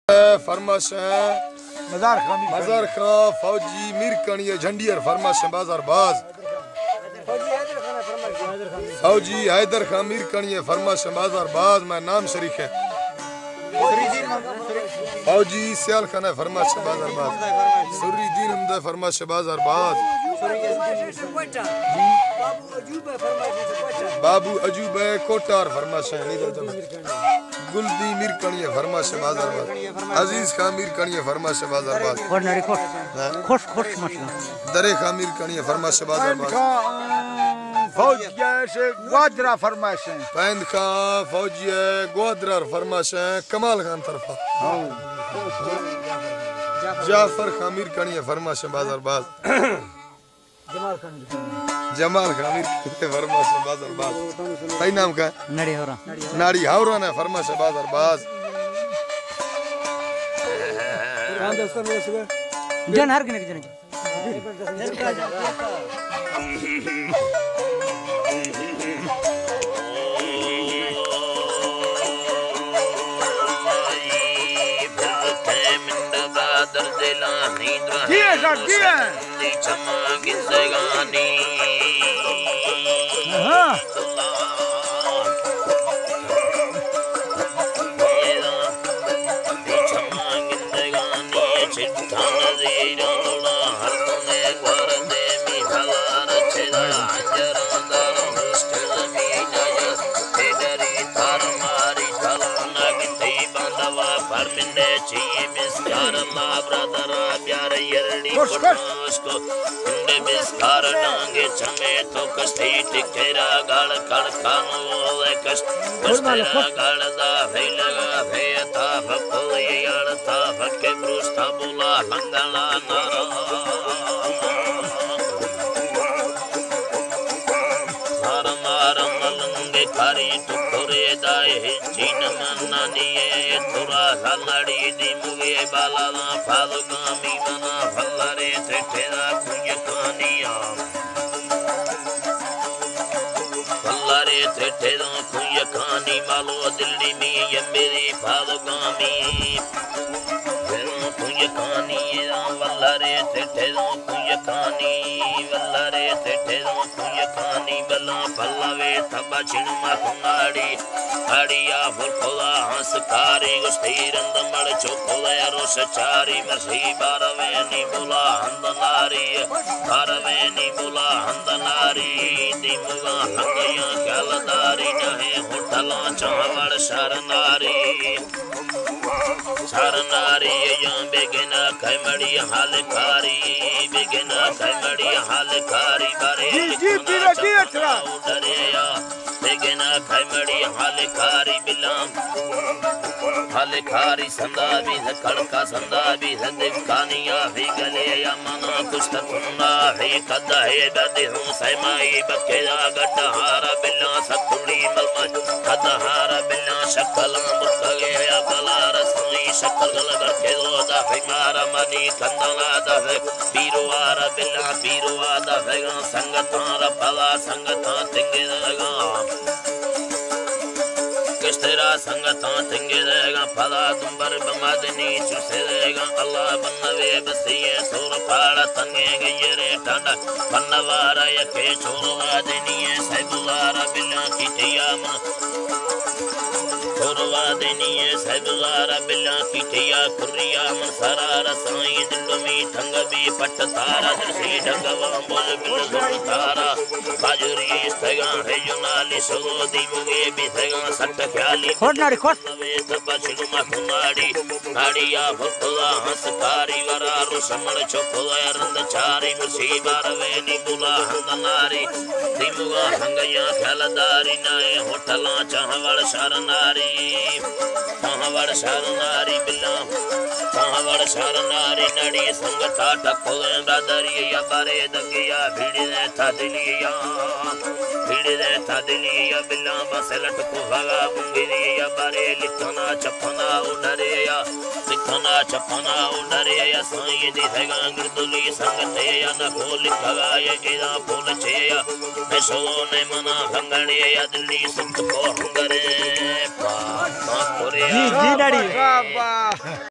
फरमाश मजार खां फौजी मीर कणिए झंडियर फरमाश बाजार बाज फौजी हैदर खां मीर कणिए फरमाश बाजार बाज मैं नाम शरीक है फौजी सियाल खान है फरमाश बाजार बाज सुरी दीन हमद फरमाश बाजार बाज बाबू अजूब कोटार फरमाश गुलदी मीर कणिए फरमाश बाजार बाज अजीज खां मीर कणिए फरमाश बाजार बाज खुश खुश मसला दरे खां मीर कणिए फरमाश बाजार बाज फौजी से ग्वादरा फरमाश पैंद खां फौजी ग्वादरा फरमाश कमाल खान तरफा जाफर खां मीर कणिए फरमाश बाजार बाज जमाल खां मीर कणिए फरमाश बाजार बाज सही नाम का नाड़ी हावरा ने फरमाश बाजार बाज जन हर किने जन खारी संदा भी खड़का संदा भी दिखानिया भी गले या मना कुछ तकुंदा भी कदा है दे हूं सैमाई बकेला गड्ढारा बिल्ला सकुड़ी मलमा कदहारा बिल्ला शक्ल मुतगे या बला रसोई शक्ल लगा के रोदा है मारा मनी कंदला दा है बीरोवारा बिल्ला बीरोवादा है संगतारा पला संगता तिंगे लगा तेरा संगता तिंगे देगा फला दुंबर बमदनी चुसे देगा अल्लाह बनवे बसिए सोर पाड़ा तंगे गयरे ठंडा बनवारा यके छोरवा देनिए सैबुलारा बिल्ला की टियाम छोरवा देनिए सैबुलारा बिल्ला की टिया कुरिया मन सरारा साई दिलमी ठंग भी पट तारा दर्शी ढंगवा बोल बिल तारा बाजुरी इस्तगा है जुनाली सोदी मुगे भी थगा सट खोटनाड़ी खोट बचलुमा कुमारी नाड़िया भक्तला हंसकारी वरा रुसमण चोखला रंद चारी मुसीबार वेनी बुला हंगनारी दिमुगा हंगया खलदारी नाए होटला चाहवड़ शरनारी बिल्ला चाहवड़ शरनारी नड़ी संग ठाठ खोले ब्रदरी या बारे दगिया भिड़े था दिलिया बिल्ला बसलट को भगा बुंगी या बारे लिखना चपना उडरे या साई दी हैगा गिरदुली संगते या न खोल भगा या एदा फूल छे या मैं सोने मना भंगणे या दिल्ली सुख को हंगरे पा कोरे जी डैडी